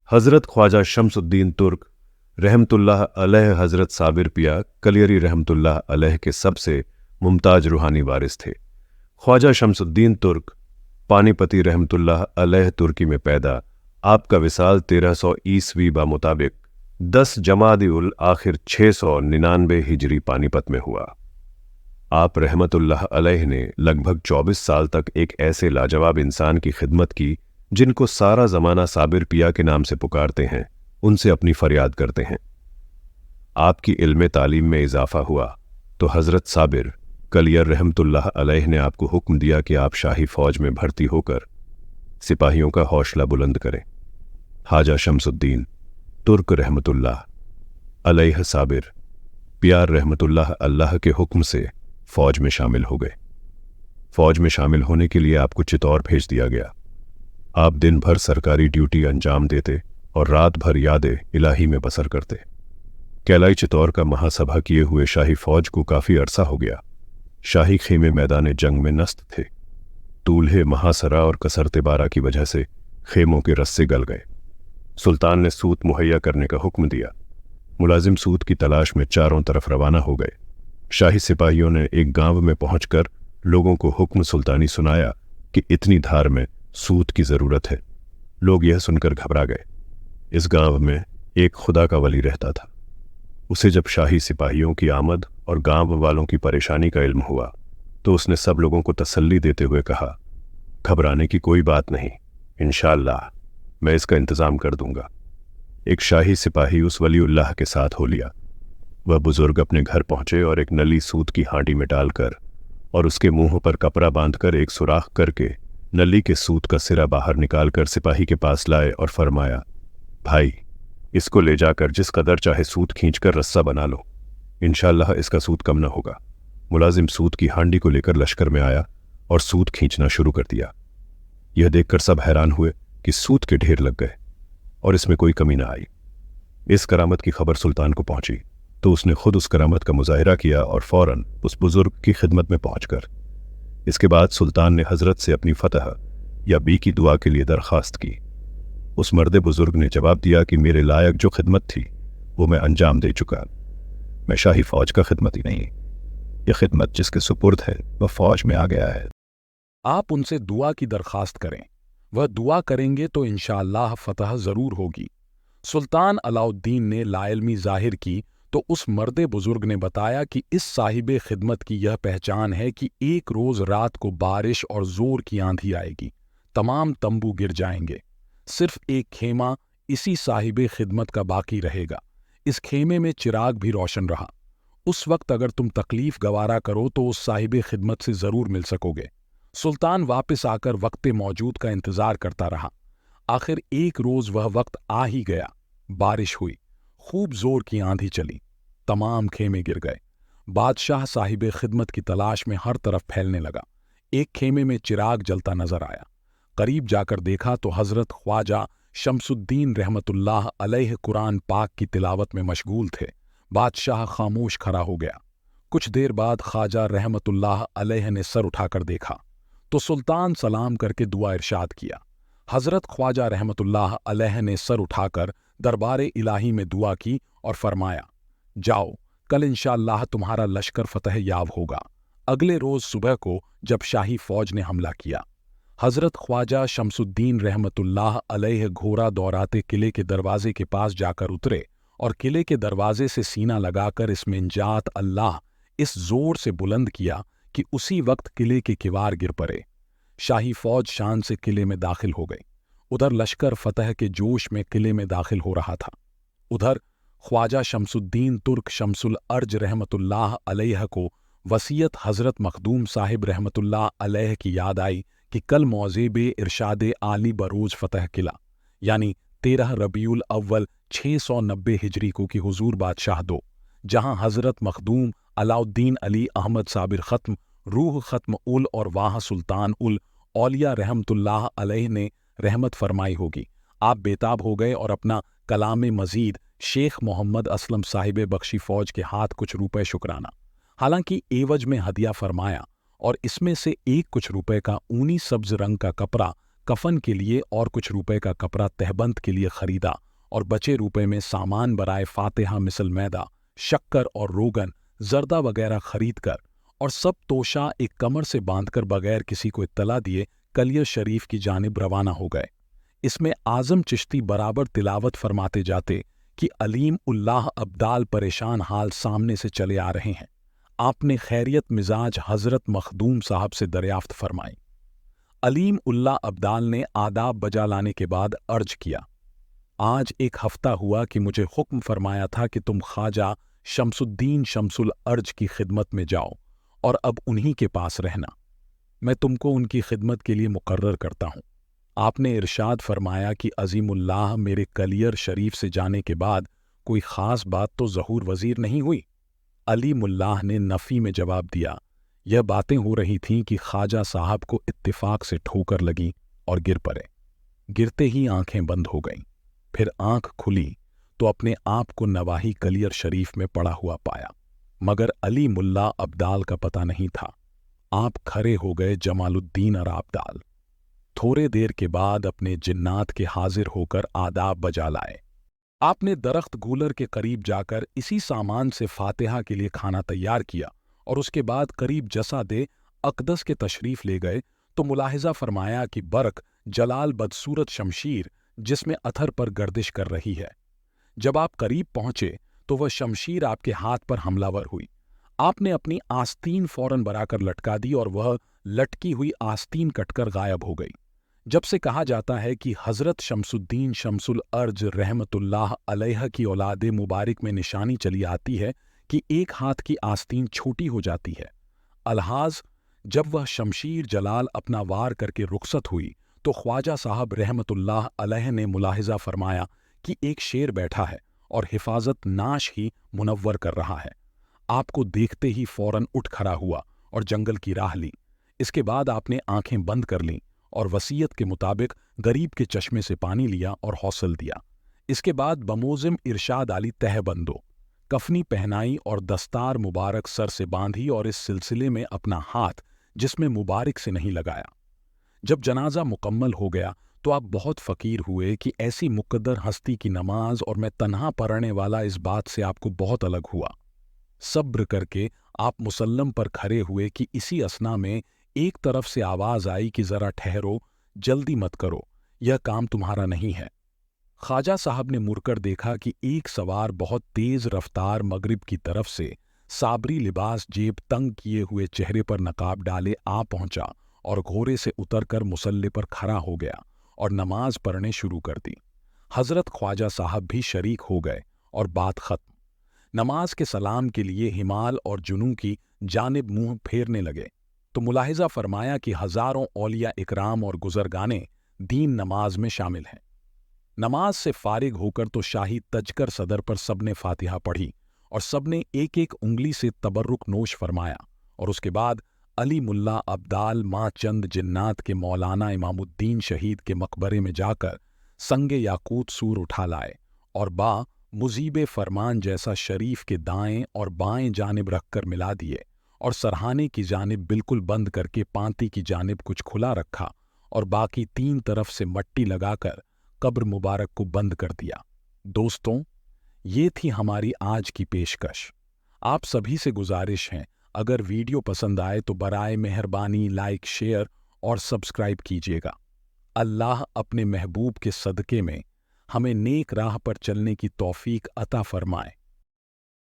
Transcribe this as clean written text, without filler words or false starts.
हज़रत ख्वाजा शम्सुद्दीन तुर्क रहमतुल्लाह अलैह हज़रत साबिर पिया कलियरी रहमतुल्लाह अलैह के सबसे मुमताज रूहानी वारिस थे। ख्वाजा शम्सुद्दीन तुर्क पानीपती रहमतुल्लाह अलैह तुर्की में पैदा। आपका विसाल 1300 ईस्वी बा मुताबिक 10 जमादी उल आखिर 699 हिजरी पानीपत में हुआ। आप रहमतुल्लाह अलैह ने लगभग 24 साल तक एक ऐसे लाजवाब इंसान की खिदमत की जिनको सारा ज़माना साबिर पिया के नाम से पुकारते हैं, उनसे अपनी फरियाद करते हैं। आपकी इल्म तालीम में इजाफा हुआ तो हज़रत साबिर कलियर रहमतुल्लाह अलैह ने आपको हुक्म दिया कि आप शाही फौज में भर्ती होकर सिपाहियों का हौसला बुलंद करें। ख्वाजा शम्सुद्दीन तुर्क रहमतुल्लाह अलैह साबिर पियार रहमतुल्लाह अल्लाह के हुक्म से फौज में शामिल हो गए। फौज में शामिल होने के लिए आपको चित्तौड़ भेज दिया गया। आप दिन भर सरकारी ड्यूटी अंजाम देते और रात भर यादें इलाही में बसर करते। कैलाई चित्तौड़ का महासभा किए हुए शाही फौज को काफी अरसा हो गया। शाही खेमे मैदान जंग में नस्त थे। दूल्हे महासरा और कसरते बारा की वजह से खेमों के रस्से गल गए। सुल्तान ने सूत मुहैया करने का हुक्म दिया। मुलाजिम सूत की तलाश में चारों तरफ रवाना हो गए। शाही सिपाहियों ने एक गांव में पहुंचकर लोगों को हुक्म सुल्तानी सुनाया कि इतनी धार में सूत की जरूरत है। लोग यह सुनकर घबरा गए। इस गांव में एक खुदा का वली रहता था। उसे जब शाही सिपाहियों की आमद और गांव वालों की परेशानी का इल्म हुआ तो उसने सब लोगों को तसल्ली देते हुए कहा, घबराने की कोई बात नहीं, इंशाअल्लाह मैं इसका इंतजाम कर दूंगा। एक शाही सिपाही उस वलीउल्लाह के साथ हो लिया। वह बुजुर्ग अपने घर पहुंचे और एक नली सूत की हांडी में डालकर और उसके मुंह पर कपड़ा बांधकर एक सुराख करके नली के सूत का सिरा बाहर निकालकर सिपाही के पास लाए और फरमाया, भाई इसको ले जाकर जिस कदर चाहे सूत खींचकर रस्सा बना लो, इंशाअल्लाह इसका सूत कम न होगा। मुलाजिम सूत की हांडी को लेकर लश्कर में आया और सूत खींचना शुरू कर दिया। यह देखकर सब हैरान हुए कि सूत के ढेर लग गए और इसमें कोई कमी न आई। इस करामत की खबर सुल्तान को पहुंची तो उसने खुद उस करामत का मुजाहिरा किया और फौरन उस बुजुर्ग की खिदमत में पहुंचकर इसके बाद सुल्तान ने हजरत से अपनी फतह या बी की दुआ के लिए दरख्वास्त की। उस मर्द बुजुर्ग ने जवाब दिया कि मेरे लायक जो खिदमत थी वो मैं अंजाम दे चुका। मैं शाही फौज का खिदमत ही नहीं, यह खिदमत जिसके सुपुर्द है वह फौज में आ गया है। आप उनसे दुआ की दरख्वास्त करें, वह दुआ करेंगे तो इंशाअल्लाह फतह जरूर होगी। सुल्तान अलाउद्दीन ने लाइल्मी जाहिर की तो उस मर्दे बुजुर्ग ने बताया कि इस साहिबे खिदमत की यह पहचान है कि एक रोज रात को बारिश और जोर की आंधी आएगी, तमाम तंबू गिर जाएंगे, सिर्फ एक खेमा इसी साहिबे खिदमत का बाकी रहेगा। इस खेमे में चिराग भी रोशन रहा। उस वक्त अगर तुम तकलीफ गवारा करो तो उस साहिबे खिदमत से जरूर मिल सकोगे। सुल्तान वापस आकर वक्त मौजूद का इंतजार करता रहा। आखिर एक रोज वह वक्त आ ही गया। बारिश हुई, खूब जोर की आंधी चली, तमाम खेमे गिर गए। बादशाह साहिबे खिदमत की तलाश में हर तरफ फैलने लगा। एक खेमे में चिराग जलता नजर आया। करीब जाकर देखा तो हजरत ख्वाजा शम्सुद्दीन रहमतुल्लाह अलैह कुरान पाक की तिलावत में मशगूल थे। बादशाह खामोश खड़ा हो गया। कुछ देर बाद ख्वाजा रहमतुल्लाह अलैह ने सर उठाकर देखा तो सुल्तान सलाम करके दुआ इरशाद किया। हजरत ख्वाजा रहमतुल्लाह अलैह ने सर उठाकर दरबारे इलाही में दुआ की और फरमाया, जाओ कल इंशाअल्लाह तुम्हारा लश्कर फतह याब होगा। अगले रोज सुबह को जब शाही फौज ने हमला किया, हजरत ख्वाजा शम्सुद्दीन रहमतुल्लाह अलैह घोड़ा दौराते किले के दरवाजे के पास जाकर उतरे और किले के दरवाजे से सीना लगाकर इसमें जात अल्लाह इस जोर से बुलंद किया कि उसी वक्त किले के किवार गिर पड़े। शाही फौज शान से किले में दाखिल हो गई। उधर लश्कर फतह के जोश में किले में दाखिल हो रहा था। उधर ख्वाजा शम्सुद्दीन तुर्क शम्सुल अर्ज रहमतुल्लाह अलैह को वसीयत हजरत मखदूम साहिब रहमतुल्लाह अलैह की याद आई कि कल मौज़ेबे इरशादे आली बरोज फतह किला यानी 13 रबीउल अव्वल 690 हिजरी को कि हुजूर बादशाह दो, जहां हजरत मखदूम अलाउद्दीन अली अहमद साबिर ख़त्म रूह ख़त्म उल और वाह सुल्तान उल औलिया रहमतुल्लाह अलैह ने रहमत फरमाई होगी। आप बेताब हो गए और अपना कलाम मजीद शेख मोहम्मद असलम साहिब बख्शी फौज के हाथ कुछ रुपए शुक्राना, हालांकि एवज में हदिया फरमाया और इसमें से एक कुछ रुपए का ऊनी सब्ज रंग का कपड़ा कफन के लिए और कुछ रुपए का कपड़ा तहबंद के लिए खरीदा और बचे रुपए में सामान बराए फातिहा मिसल मैदा, शक्कर और रोगन, जर्दा वगैरह खरीद कर और सब तोशा एक कमर से बांधकर बगैर किसी को इत्तला दिए कलियर शरीफ की जानिब रवाना हो गए। इसमें आजम चिश्ती बराबर तिलावत फरमाते जाते कि अलीम उल्लाह अब्दाल परेशान हाल सामने से चले आ रहे हैं। आपने खैरियत मिजाज हजरत मखदूम साहब से दरियाफ्त फरमाई। अलीम उल्लाह अब्दाल ने आदाब बजा लाने के बाद अर्ज किया, आज एक हफ्ता हुआ कि मुझे हुक्म फरमाया था कि तुम ख्वाजा शमसुद्दीन शमसुल अर्ज की खिदमत में जाओ और अब उन्हीं के पास रहना। मैं तुमको उनकी खिदमत के लिए मुकर्रर करता हूँ। आपने इरशाद फरमाया कि अजीमुल्लाह मेरे कलियर शरीफ से जाने के बाद कोई ख़ास बात तो ज़हूर वज़ीर नहीं हुई। अलीमुल्लाह ने नफ़ी में जवाब दिया, यह बातें हो रही थीं कि ख्वाजा साहब को इत्तिफाक से ठोकर लगी और गिर पड़े। गिरते ही आंखें बंद हो गईं। फिर आंख खुली तो अपने आप को नवाही कलियर शरीफ में पड़ा हुआ पाया, मगर अली मुल्ला अब्दाल का पता नहीं था। आप खड़े हो गए जमालुद्दीन और अब्दाल। थोड़े देर के बाद अपने जिन्नात के हाजिर होकर आदाब बजा लाए। आपने दरख्त गूलर के करीब जाकर इसी सामान से फातिहा के लिए खाना तैयार किया और उसके बाद करीब जसादे अकदस के तशरीफ ले गए तो मुलाहिजा फरमाया कि बरक जलाल बदसूरत शमशीर जिसमें अथर पर गर्दिश कर रही है। जब आप करीब पहुंचे तो वह शमशीर आपके हाथ पर हमलावर हुई। आपने अपनी आस्तीन फौरन बराकर लटका दी और वह लटकी हुई आस्तीन कटकर गायब हो गई। जब से कहा जाता है कि हज़रत शमसुद्दीन शमसुल अर्ज रहमतुल्लाह अलैह की औलादे मुबारक में निशानी चली आती है कि एक हाथ की आस्तीन छोटी हो जाती है। अलहाज जब वह शमशीर जलाल अपना वार करके रुखसत हुई तो ख्वाजा साहब रहमतुल्लाह अलैह ने मुलाहिजा फरमाया कि एक शेर बैठा है और हिफाजत नाश ही मुनव्वर कर रहा है। आपको देखते ही फौरन उठ खड़ा हुआ और जंगल की राह ली। इसके बाद आपने आंखें बंद कर लीं और वसीयत के मुताबिक गरीब के चश्मे से पानी लिया और हौसल दिया। इसके बाद बमोजिम इरशाद आली तहबंदो, कफनी पहनाई और दस्तार मुबारक सर से बांधी और इस सिलसिले में अपना हाथ जिसमें मुबारक से नहीं लगाया। जब जनाजा मुकम्मल हो गया तो आप बहुत फ़कीर हुए कि ऐसी मुक़द्दर हस्ती की नमाज और मैं तन्हा पढ़ने वाला इस बात से आपको बहुत अलग हुआ। सब्र करके आप मुसल्लम पर खड़े हुए कि इसी असना में एक तरफ से आवाज़ आई कि ज़रा ठहरो, जल्दी मत करो, यह काम तुम्हारा नहीं है। ख्वाजा साहब ने मुड़कर देखा कि एक सवार बहुत तेज़ रफ्तार मगरिब की तरफ से साबरी लिबास जेब तंग किए हुए चेहरे पर नकाब डाले आ पहुंचा और घोड़े से उतरकर मुसल्ले पर खड़ा हो गया और नमाज पढ़ने शुरू कर दी। हज़रत ख्वाजा साहब भी शरीक हो गए और बात ख़त्म। नमाज के सलाम के लिए हिमाल और जुनू की जानिब मुंह फेरने लगे तो मुलाहिजा फरमाया कि हज़ारों औलिया इकराम और गुज़रगाने दीन नमाज में शामिल हैं। नमाज से फारिग होकर तो शाही तजकर सदर पर सबने फातिहा पढ़ी और सबने एक एक उंगली से तबर्रुक नोश फरमाया और उसके बाद अली मुल्ला अब्दाल माँ चंद जिन्नात के मौलाना इमामुद्दीन शहीद के मकबरे में जाकर संगे याकूत सूर उठा लाए और बा मुजीब फरमान जैसा शरीफ के दाएं और बाएं जानिब रखकर मिला दिए और सरहाने की जानिब बिल्कुल बंद करके पांती की जानिब कुछ खुला रखा और बाकी तीन तरफ से मट्टी लगाकर कब्र मुबारक को बंद कर दिया। दोस्तों, ये थी हमारी आज की पेशकश। आप सभी से गुजारिश है, अगर वीडियो पसंद आए तो बराए मेहरबानी लाइक, शेयर और सब्सक्राइब कीजिएगा। अल्लाह अपने महबूब के सदक़े में हमें नेक राह पर चलने की तौफीक अता फरमाए।